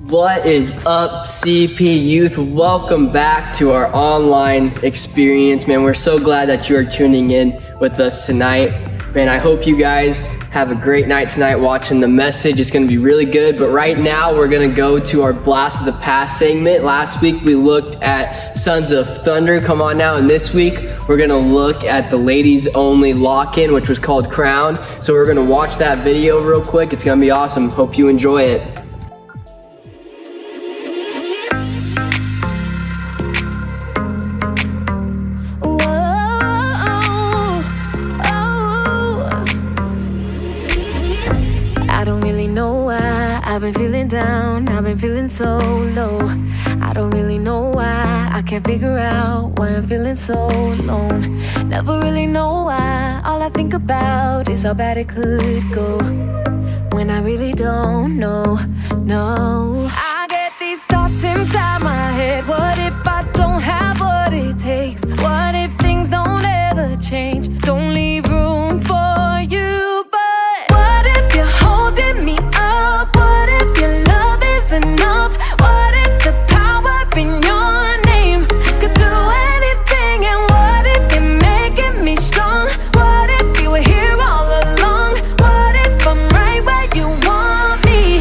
What is up, CP Youth? Welcome back to our online experience, man. We're so glad that you are tuning in with us tonight. Man, I hope you guys have a great night tonight watching the message. It's gonna be really good, but right now we're gonna go to our Blast of the Past segment. Last week we looked at Sons of Thunder, come on now, and this week we're gonna look at the ladies only lock-in, which was called Crown. So we're gonna watch that video real quick. It's gonna be awesome. Hope you enjoy it. I've been feeling down, I've been feeling so low. I don't really know why, I can't figure out why I'm feeling so alone. Never really know why, all I think about is how bad it could go, when I really don't know, no. I get these thoughts inside my head. What if I don't have what it takes? What if things don't ever change? Don't leave room for you, but what if you're holding me up? What if your love is enough? What if the power in your name could do anything? And what if you're making me strong? What if you were here all along? What if I'm right where you want me?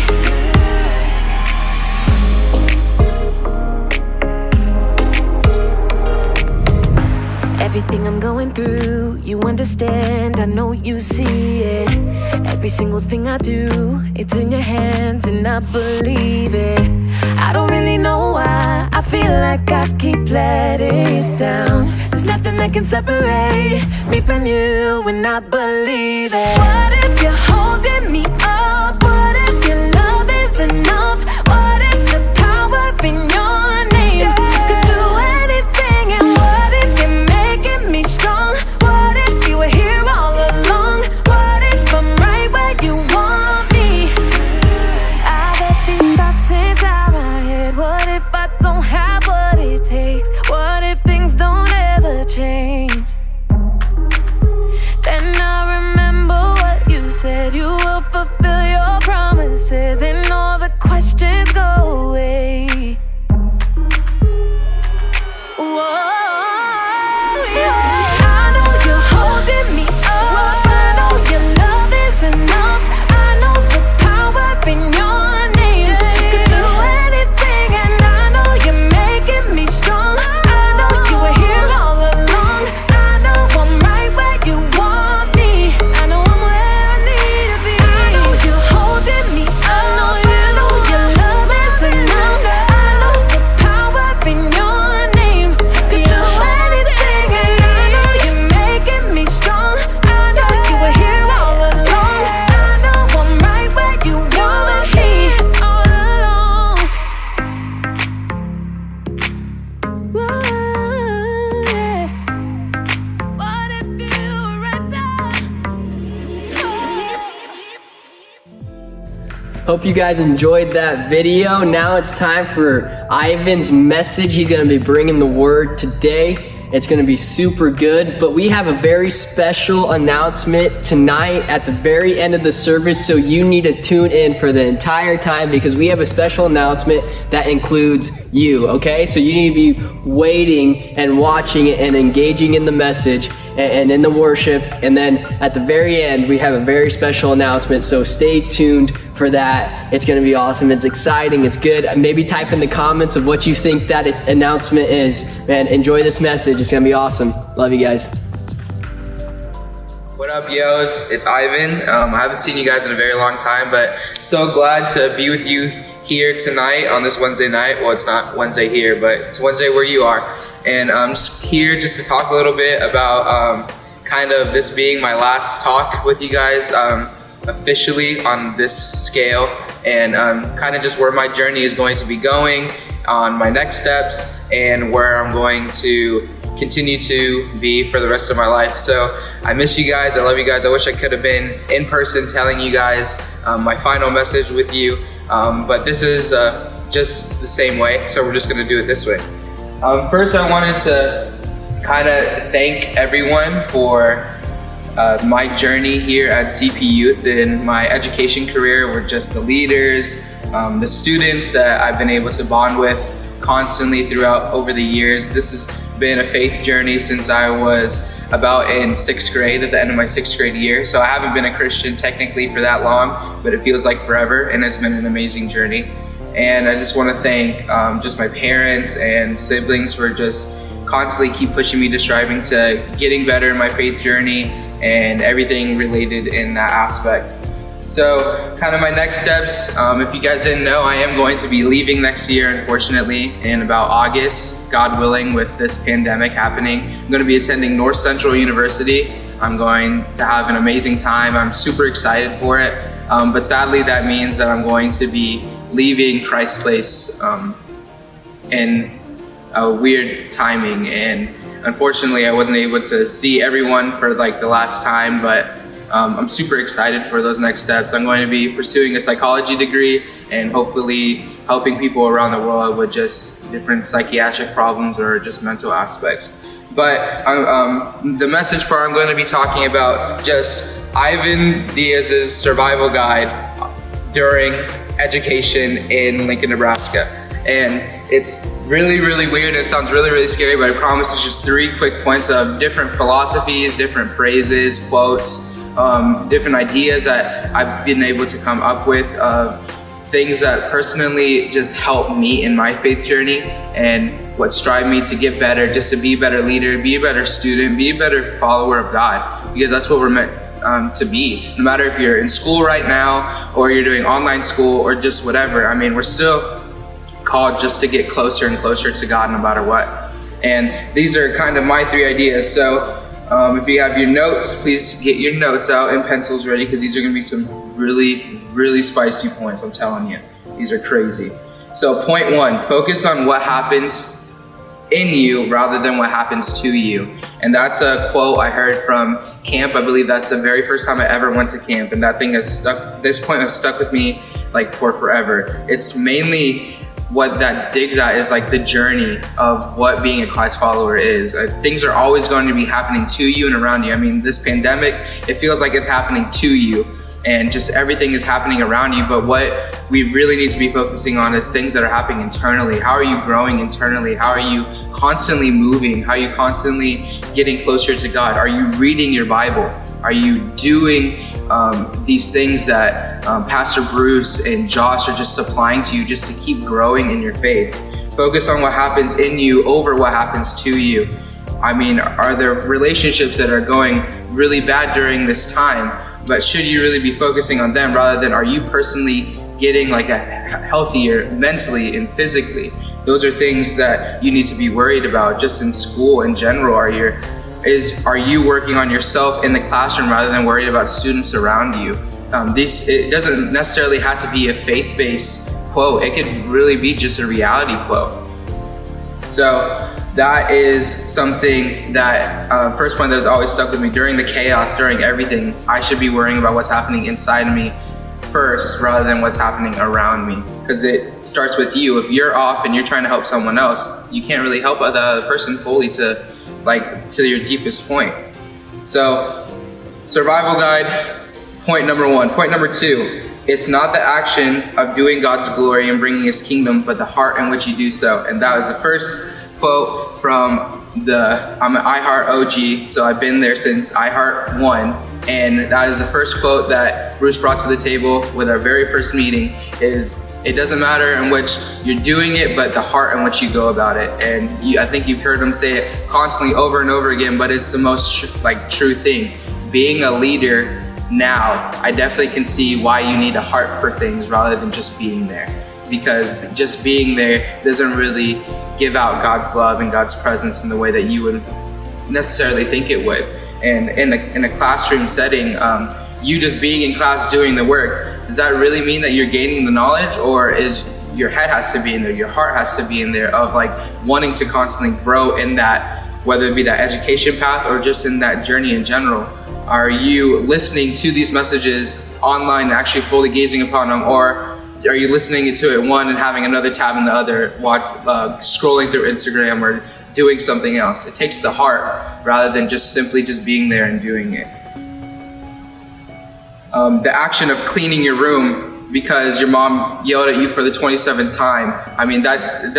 Everything I'm going through, you understand, I know you see it. Every single thing I do, it's in your hands and I believe it. I don't really know why, I feel like I keep letting it down. There's nothing that can separate me from you, and I believe it. What if you're holding me up? What if your love is enough? What if the power in your name could do anything? And what if you're making me strong? What if you were here all along? What if I'm right where you want me? I got these thoughts inside my head. What if I don't have what it takes? What if things don't ever change? Then I remember what you said. You will fulfill your promises, and all the questions go away. Whoa. Hope you guys enjoyed that video. Now it's time for Ivan's message. He's gonna be bringing the word today. It's gonna be super good, but we have a very special announcement tonight at the very end of the service, so you need to tune in for the entire time because we have a special announcement that includes you, okay? So you need to be waiting and watching it and engaging in the message and in the worship, and then at the very end we have a very special announcement, so stay tuned for that. It's gonna be awesome, it's exciting, it's good. Maybe type in the comments of what you think that announcement is. Man, enjoy this message, it's gonna be awesome. Love you guys. What up, yos? It's Ivan. I haven't seen you guys in a very long time, but so glad to be with you here tonight on this Wednesday night. Well, it's not Wednesday here, but it's Wednesday where you are. And I'm just here just to talk a little bit about kind of this being my last talk with you guys officially on this scale, and kind of just where my journey is going to be going on my next steps and where I'm going to continue to be for the rest of my life. So I miss you guys, I love you guys. I wish I could have been in person telling you guys my final message with you, but this is just the same way, so we're just gonna do it this way. First, I wanted to kind of thank everyone for my journey here at CPYouth in my education career. We're just the leaders, the students that I've been able to bond with constantly throughout over the years. This has been a faith journey since I was about in 6th grade, at the end of my 6th grade year. So I haven't been a Christian technically for that long, but it feels like forever, and it's been an amazing journey. And I just want to thank just my parents and siblings for just constantly keep pushing me to striving to getting better in my faith journey and everything related in that aspect. So kind of my next steps, if you guys didn't know, I am going to be leaving next year, unfortunately, in about August, God willing, with this pandemic happening. I'm going to be attending North Central University. I'm going to have an amazing time. I'm super excited for it. But sadly, that means that I'm going to be leaving Christ's Place in a weird timing. And unfortunately, I wasn't able to see everyone for like the last time, but I'm super excited for those next steps. I'm going to be pursuing a psychology degree and hopefully helping people around the world with just different psychiatric problems or just mental aspects. But the message part, I'm going to be talking about just Ivan Diaz's survival guide during education in Lincoln, Nebraska. And it's really, really weird. It sounds really, really scary, but I promise it's just 3 quick points of different philosophies, different phrases, quotes, different ideas that I've been able to come up with, things that personally just help me in my faith journey and what strive me to get better, just to be a better leader, be a better student, be a better follower of God, because that's what we're meant to be. No matter if you're in school right now or you're doing online school or just whatever, I mean, we're still called just to get closer and closer to God no matter what. And these are kind of my 3 ideas. So if you have your notes, please get your notes out and pencils ready, because these are going to be some really, really spicy points, I'm telling you. These are crazy. So point 1, focus on what happens in you rather than what happens to you. And that's a quote I heard from camp. I believe that's the very first time I ever went to camp, and that thing this point has stuck with me like for forever. It's mainly what that digs at is like the journey of what being a Christ follower is. Things are always going to be happening to you and around you. I mean, this pandemic, it feels like it's happening to you and just everything is happening around you. But what we really need to be focusing on is things that are happening internally. How are you growing internally? How are you constantly moving? How are you constantly getting closer to God? Are you reading your Bible? Are you doing these things that Pastor Bruce and Josh are just supplying to you just to keep growing in your faith? Focus on what happens in you over what happens to you. I mean, are there relationships that are going really bad during this time? But should you really be focusing on them rather than are you personally getting like a healthier mentally and physically? Those are things that you need to be worried about just in school in general. Are you working on yourself in the classroom rather than worried about students around you? It doesn't necessarily have to be a faith-based quote. It could really be just a reality quote. So that is something that, first point that has always stuck with me during the chaos, during everything. I should be worrying about what's happening inside of me first rather than what's happening around me, because it starts with you. If you're off and you're trying to help someone else, you can't really help the other person fully to your deepest point. So survival guide, point number 1. Point number 2, it's not the action of doing God's glory and bringing his kingdom, but the heart in which you do so. And that was the first quote from I'm an iHeart OG, so I've been there since iHeart 1. And that is the first quote that Bruce brought to the table with our very first meeting is, it doesn't matter in which you're doing it, but the heart in which you go about it. And I think you've heard him say it constantly over and over again, but it's the most true thing. Being a leader now, I definitely can see why you need a heart for things rather than just being there. Because just being there doesn't really give out God's love and God's presence in the way that you would necessarily think it would. And in a classroom setting, you just being in class doing the work, does that really mean that you're gaining the knowledge, or is your head has to be in there, your heart has to be in there of wanting to constantly grow in that, whether it be that education path or just in that journey in general? Are you listening to these messages online and actually fully gazing upon them, or are you listening to it one and having another tab in the other, scrolling through Instagram or doing something else? It takes the heart rather than just simply just being there and doing it. The action of cleaning your room because your mom yelled at you for the 27th time. I mean, that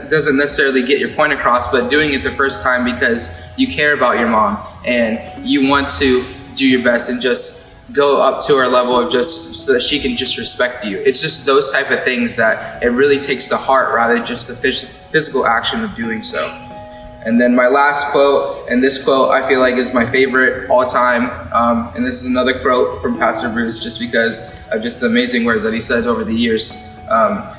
doesn't necessarily get your point across, but doing it the first time because you care about your mom and you want to do your best and just go up to her level of just so that she can just respect you. It's just those type of things that it really takes to heart rather than just the physical action of doing so. And then my last quote, and this quote I feel like is my favorite all time, and this is another quote from Pastor Bruce just because of just the amazing words that he says over the years,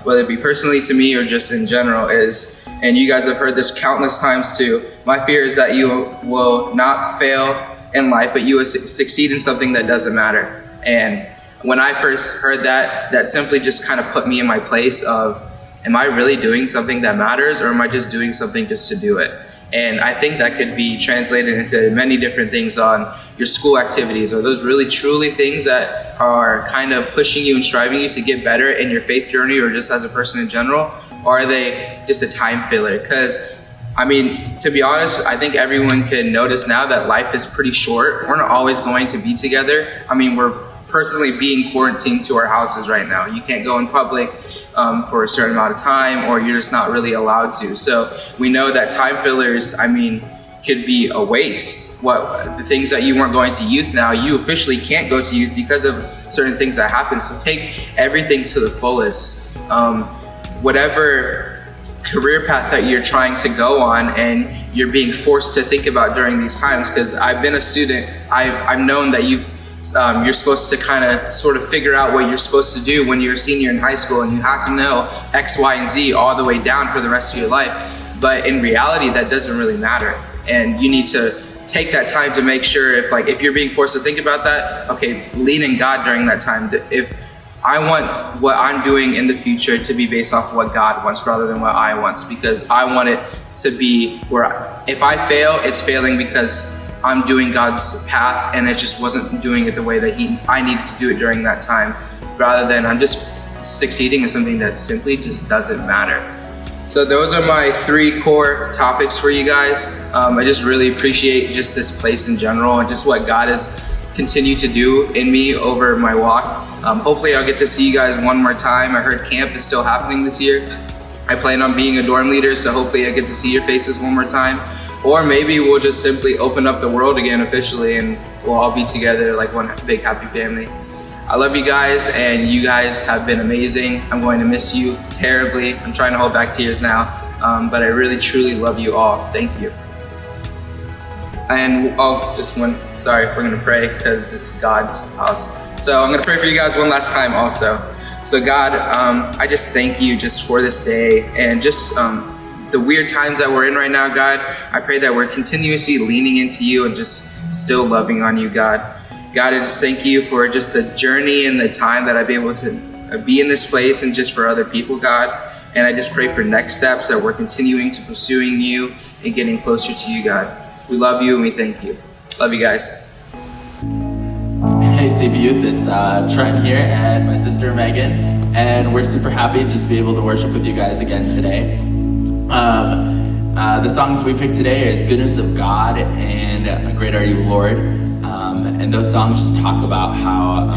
whether it be personally to me or just in general, is, and you guys have heard this countless times too, my fear is that you will not fail in life, but you will succeed in something that doesn't matter. And when I first heard that, that simply just kind of put me in my place of, am I really doing something that matters, or am I just doing something just to do it? And I think that could be translated into many different things on your school activities. Are those really truly things that are kind of pushing you and striving you to get better in your faith journey or just as a person in general? Or are they just a time filler? Because, I mean, to be honest, I think everyone can notice now that life is pretty short. We're not always going to be together. I mean, we're personally being quarantined to our houses right now. You can't go in public for a certain amount of time, or you're just not really allowed to. So we know that time fillers, I mean, could be a waste. The things that you weren't going to youth now, you officially can't go to youth because of certain things that happen. So take everything to the fullest. Whatever career path that you're trying to go on and you're being forced to think about during these times, because I've been a student, I've known that you're supposed to kind of sort of figure out what you're supposed to do when you're a senior in high school, and you have to know X, Y, and Z all the way down for the rest of your life. But in reality, that doesn't really matter. And you need to take that time to make sure if you're being forced to think about that, okay, lean in God during that time. If I want what I'm doing in the future to be based off what God wants rather than what I want, because I want it to be where if I fail, it's failing because I'm doing God's path and it just wasn't doing it the way that I needed to do it during that time, rather than I'm just succeeding in something that simply just doesn't matter. So those are my 3 core topics for you guys. I just really appreciate just this place in general and just what God has continued to do in me over my walk. Hopefully I'll get to see you guys one more time. I heard camp is still happening this year. I plan on being a dorm leader, so hopefully I get to see your faces one more time. Or maybe we'll just simply open up the world again officially and we'll all be together like one big happy family. I love you guys, and you guys have been amazing. I'm going to miss you terribly. I'm trying to hold back tears now, but I really truly love you all. Thank you. And we're gonna pray because this is God's house. So I'm gonna pray for you guys one last time also. So God, I just thank you just for this day and just the weird times that we're in right now, God. I pray that we're continuously leaning into you and just still loving on you, God. God, I just thank you for just the journey and the time that I've been able to be in this place and just for other people, God. And I just pray for next steps that we're continuing to pursuing you and getting closer to you, God. We love you and we thank you. Love you guys. Hey CPYouth, it's Trent here and my sister Megan, and we're super happy just to be able to worship with you guys again today. The songs we picked today is Goodness of God and Great Are You, Lord. And those songs just talk about how,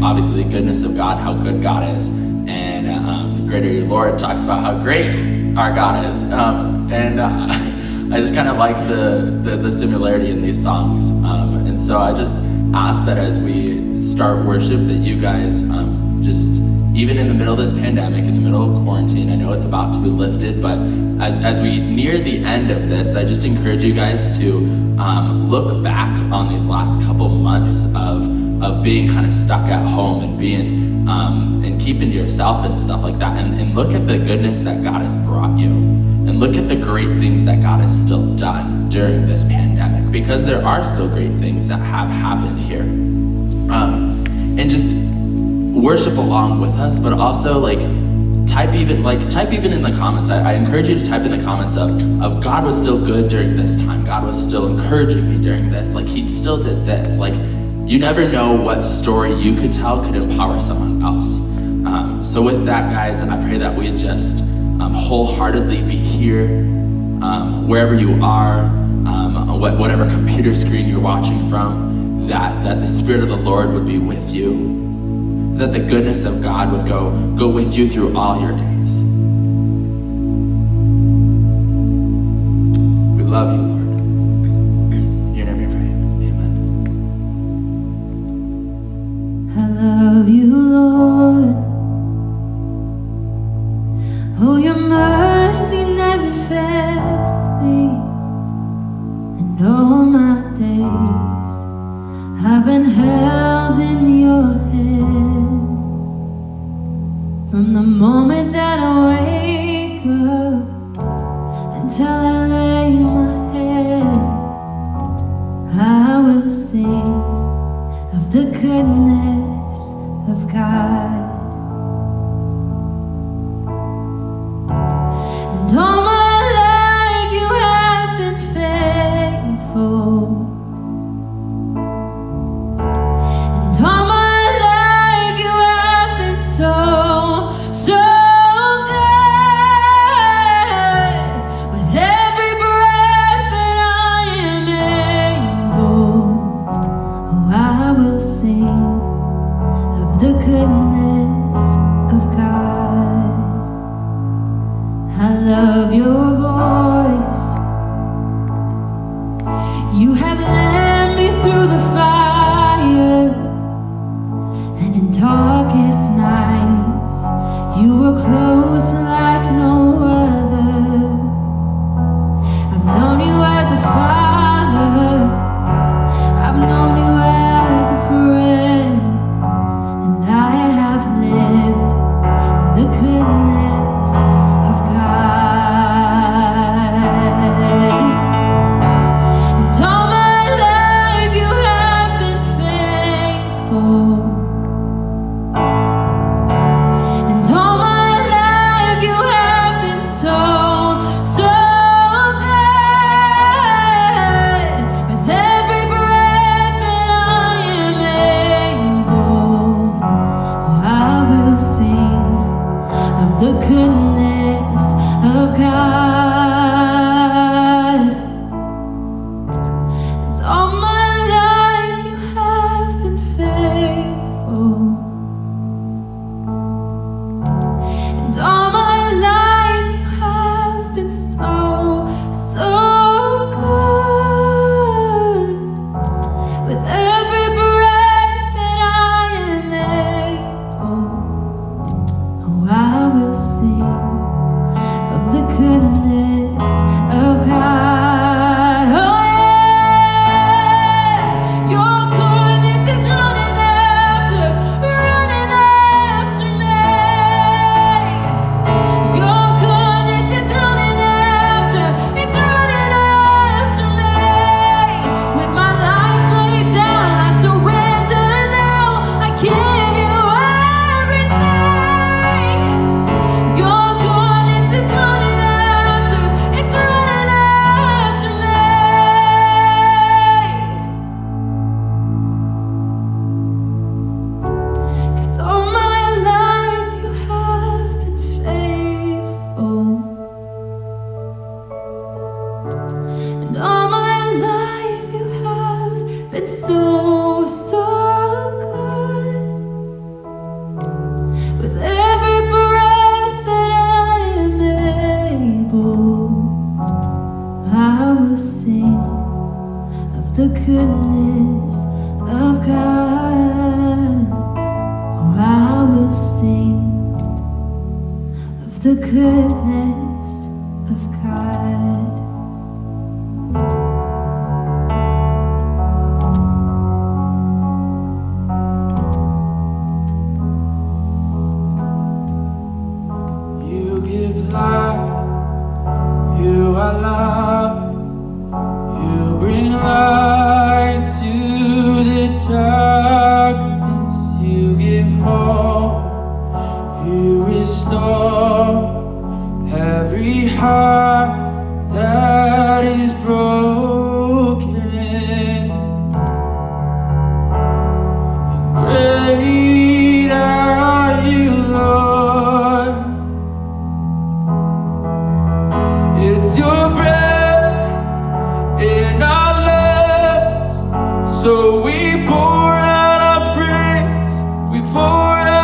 obviously, the goodness of God, how good God is. And Great Are You, Lord talks about how great our God is. I just kind of like the similarity in these songs. And so I just ask that as we start worship that you guys just, even in the middle of this pandemic, in the middle of quarantine, I know it's about to be lifted, but as we near the end of this, I just encourage you guys to look back on these last couple months of being kind of stuck at home and being and keeping to yourself and stuff like that, and look at the goodness that God has brought you, and look at the great things that God has still done during this pandemic, because there are still great things that have happened here. And just worship along with us, but also type even in the comments. I encourage you to type in the comments of God was still good during this time. God was still encouraging me during this. He still did this. You never know what story you could tell could empower someone else. So with that, guys, I pray that we just wholeheartedly be here, wherever you are, whatever computer screen you're watching from, that the Spirit of the Lord would be with you. that the goodness of God would go with you through all your days. We love you, Lord. In your name we pray. Amen. I love you, Lord. Oh, your mercy never fails me. And all my days I've been held in your hands. From the moment that I wake up until I lay my head, I will sing of the goodness of God. And all my life you have been faithful. And all my life you have been so good. With every breath that I am able, oh, I will sing of the goodness of God. I love your voice. You have led me through the fire, and in darkest nights you were close like no other. I've known you as a father, I've known you as a friend, and I have lived in the goodness of God. And all my life you have been faithful. And all my life you have been so good. With every breath that I am able, oh, I will sing of the goodness of God. And all my life you have been faithful. And all my life you have been so good. With every breath that I am able, oh, I will sing of the goodness of God. Oh yeah, your goodness is running after me. Your goodness is running after me. With my life laid down, I surrender now. I give you everything. Your goodness is running after me. 'Cause all my life you have been faithful. And all my life you have been so good. With every breath that I am able, I will sing of the goodness of God. Oh, I will sing of the goodness of God. You give life, you are love, you bring light to the darkness, you give hope, you restore every heart that is broken. Great are you, Lord. It's your breath in our lungs, so we pour out our praise, we pour out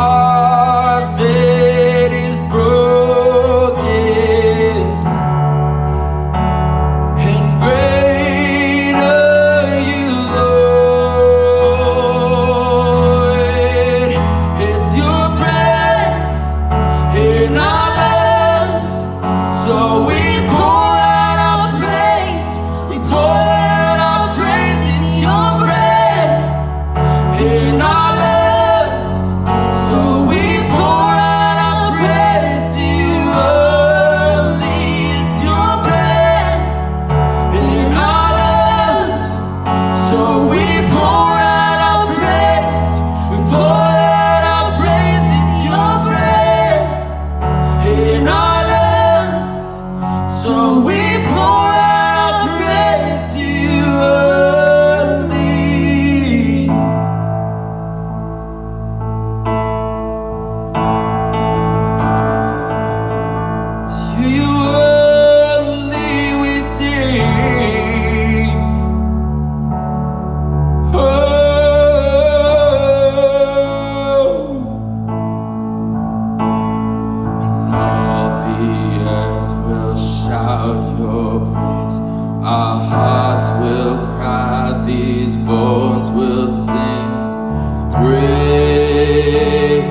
heart that is broken, and greater you, Lord. It's your breath in our lungs, so we pour out our praise. We pour out our praise. It's your breath in our lungs, so we pour out our praise to you only. It's your breath in our lungs, so we pour out our praise. We pour out our praise. It's your breath in our lungs, so we pour out our praise to you only. To you only we sing. Oh, and all the earth will shout your praise. Our hearts will cry, these bones will sing. Great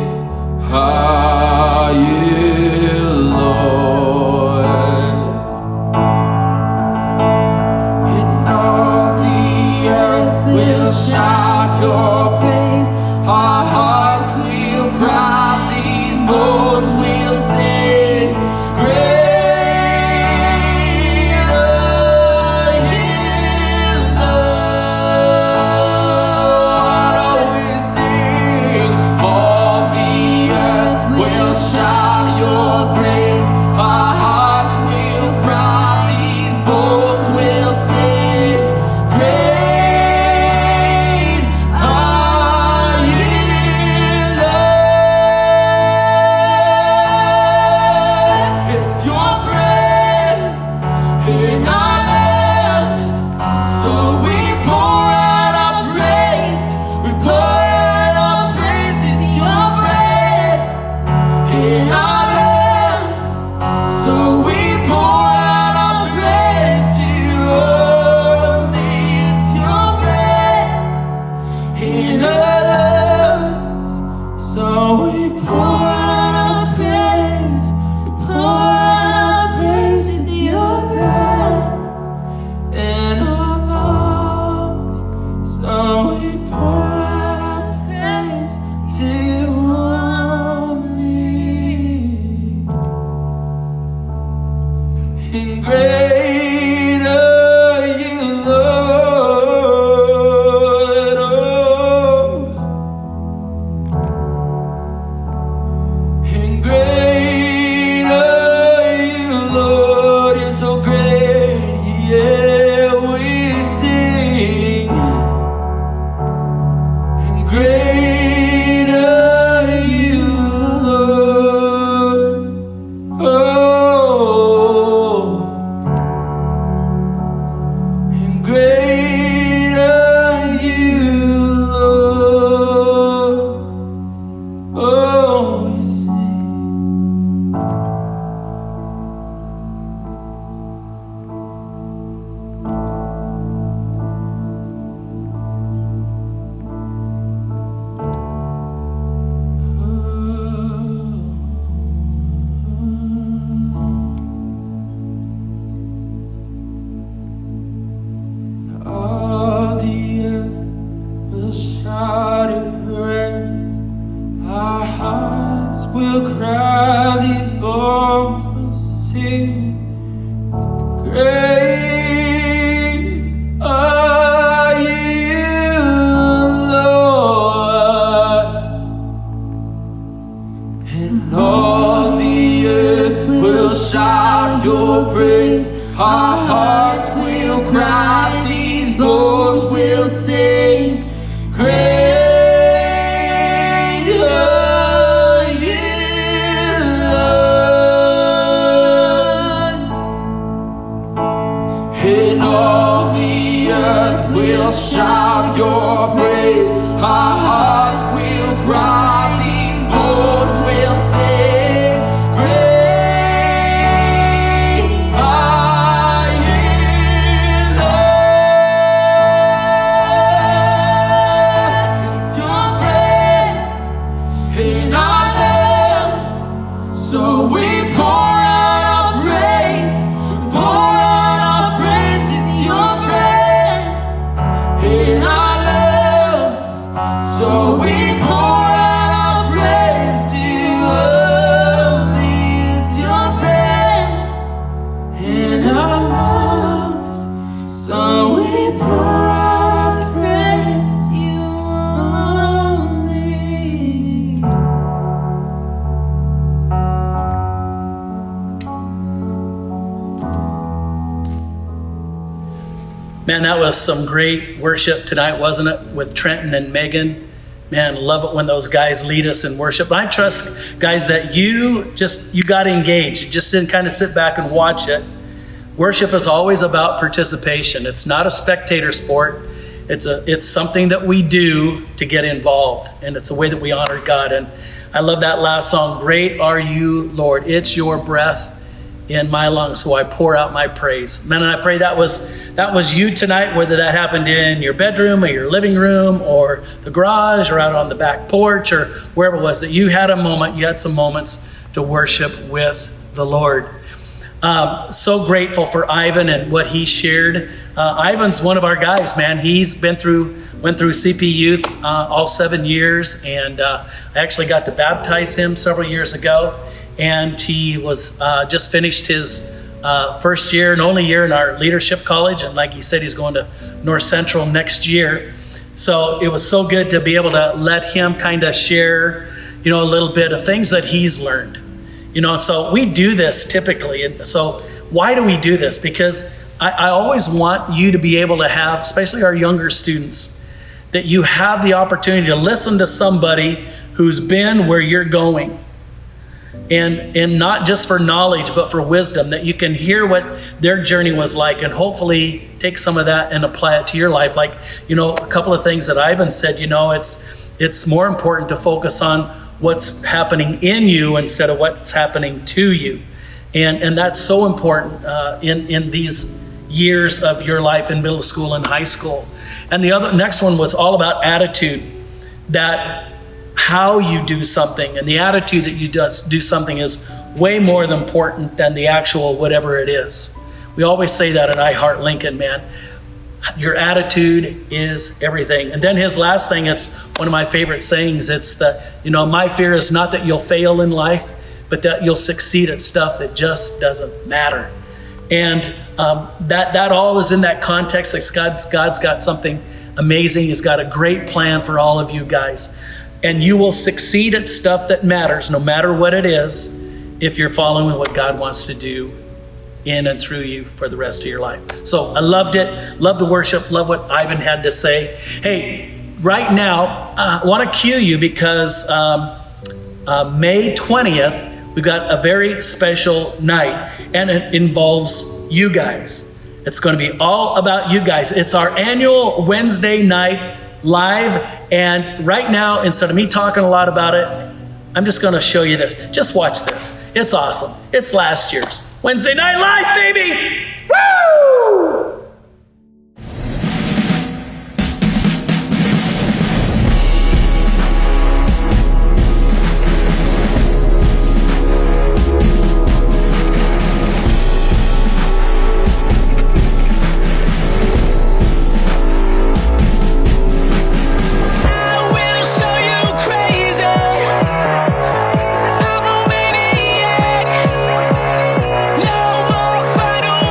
are you, Lord. And all the earth will shout your praise. Our hearts will cry, these bones will sing. Great are you, Lord. Oh, we sing. All the earth will shout your praise. Our hearts will cry, these bones will sing. Great are you, Lord. It's your breath in our lungs, so we pour out our praise. We pour out our praise. It's your breath in our lungs, so we pour out our praise to you only. It's your breath in our lungs, so we pour out our praise. We pour out our praise. It's your breath in our lungs, so we pour out our praise to you only. And great are you, Lord. Oh, and great are you, Lord. You're so great. Yeah, we sing. And great are you, Lord. Oh, and great are you, Lord. Oh, we sing. All the earth will shout in praise. Our hearts will cry, these bones will sing. Great are you, Lord. And all the earth will shout your praise. Our hearts will cry, these bones will sing. Great are you, Lord. And all the earth will shout your praise. Our hearts will cry, these bones Man, that was some great worship tonight, wasn't it? With Trenton and Megan. Man, love it when those guys lead us in worship. I trust, guys, that you got engaged. You just didn't kind of sit back and watch it. Worship is always about participation. It's not a spectator sport. It's something that we do to get involved, and it's a way that we honor God. And I love that last song, Great Are You, Lord. It's your breath in my lungs, so I pour out my praise. Man, and I pray that was you tonight, whether that happened in your bedroom or your living room or the garage or out on the back porch or wherever it was, that you had some moments to worship with the Lord. So grateful for Ivan and what he shared. Ivan's one of our guys, man. He's went through CPYouth all 7 years, and I actually got to baptize him several years ago. And he was just finished his first year and only year in our leadership college, and like he said, he's going to North Central next year. So it was so good to be able to let him kind of share, a little bit of things that he's learned. So we do this typically. And so why do we do this? Because I always want you to be able to have, especially our younger students, that you have the opportunity to listen to somebody who's been where you're going. And not just for knowledge, but for wisdom, that you can hear what their journey was like and hopefully take some of that and apply it to your life. Like, a couple of things that Ivan said, it's more important to focus on what's happening in you instead of what's happening to you. And that's so important in these years of your life in middle school and high school. And the next one was all about attitude, that how you do something and the attitude that you do something is way more important than the actual whatever it is. We always say that at I Heart Lincoln, man. Your attitude is everything. And then his last thing, it's one of my favorite sayings. It's my fear is not that you'll fail in life, but that you'll succeed at stuff that just doesn't matter. And that all is in that context. Like God's got something amazing. He's got a great plan for all of you guys. And you will succeed at stuff that matters, no matter what it is, if you're following what God wants to do in and through you for the rest of your life. So I loved it, loved the worship, love what Ivan had to say. Hey, right now, I want to cue you because May 20th, we've got a very special night, and it involves you guys. It's going to be all about you guys. It's our annual Wednesday night live, and right now, instead of me talking a lot about it, I'm just going to show you this. Just watch this. It's awesome. It's last year's Wednesday Night Live, baby! Woo! Final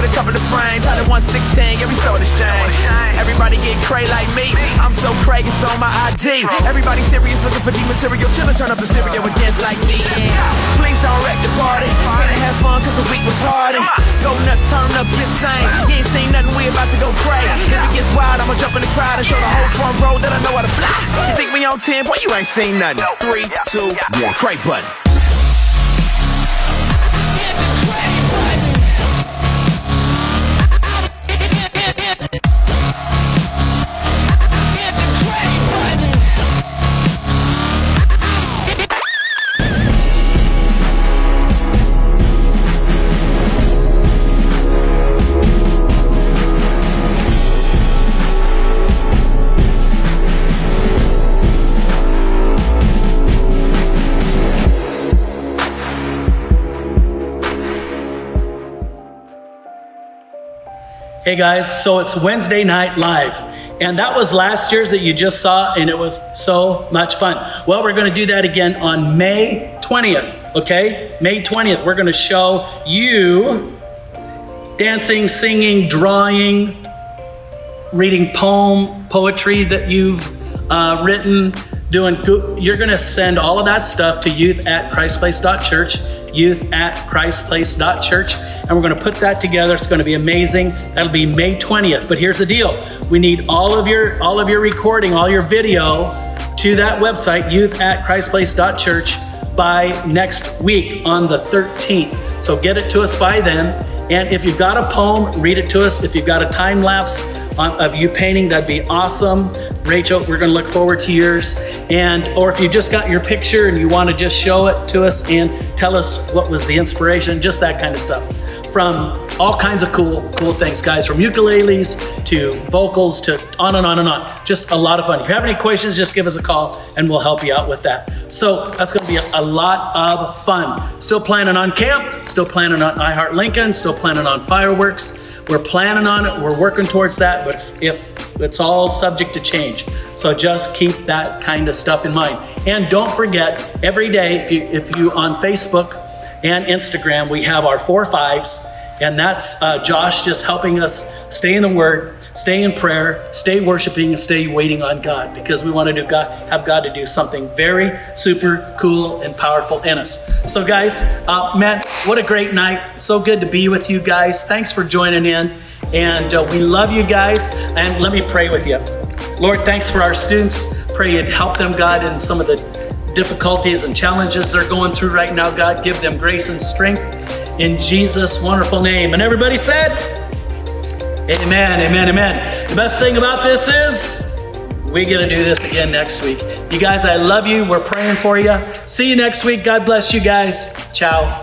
a couple of frames. How the 116, yeah, we so ashamed. Everybody get cray like me. I'm so cray, it's on my ID. Everybody serious looking for D material. Chillin', turn up the stereo and dance like me. Please don't wreck the party. Can't have fun cause the week was hard. Go nuts, turn up insane. You ain't seen nothing, we about to go crazy. If it gets wild, I'ma jump in the crowd and show the whole front row that I know how to fly. You think we on 10? Boy, you ain't seen nothing. 3, 2, 1, cray button. Hey guys, so it's Wednesday Night Live, and that was last year's that you just saw, and it was so much fun. Well, we're going to do that again on May 20th, okay? May 20th, we're going to show you dancing, singing, drawing, reading poetry that you've written, you're going to send all of that stuff to youth@christplace.church, youth@christplace.church, and we're going to put that together. It's going to be amazing. That'll be May 20th. But here's the deal: we need all of your recording, all your video to that website, youth@christplace.church, by next week on the 13th. So get it to us by then. And if you've got a poem, read it to us. If you've got a time lapse of you painting, that'd be awesome. Rachel, we're going to look forward to yours. Or if you just got your picture and you want to just show it to us and tell us what was the inspiration, just that kind of stuff. From all kinds of cool things, guys, from ukuleles to vocals to on and on and on. Just a lot of fun. If you have any questions, just give us a call and we'll help you out with that. So that's going to be a lot of fun. Still planning on camp, still planning on I Heart Lincoln, still planning on fireworks. We're planning on it, we're working towards that, but if it's all subject to change. So just keep that kind of stuff in mind. And don't forget, every day, if you on Facebook and Instagram, we have our 4 5s, and that's Josh just helping us stay in the Word, stay in prayer, stay worshiping, and stay waiting on God, because we want to have God to do something very super cool and powerful in us. So guys, man, what a great night. So good to be with you guys. Thanks for joining in, and we love you guys. And let me pray with you. Lord, thanks for our students. Pray you'd help them, God, in some of the difficulties and challenges they're going through right now. God, give them grace and strength in Jesus' wonderful name. And everybody said, amen, amen, amen. The best thing about this is we get to do this again next week. You guys, I love you. We're praying for you. See you next week. God bless you guys. Ciao.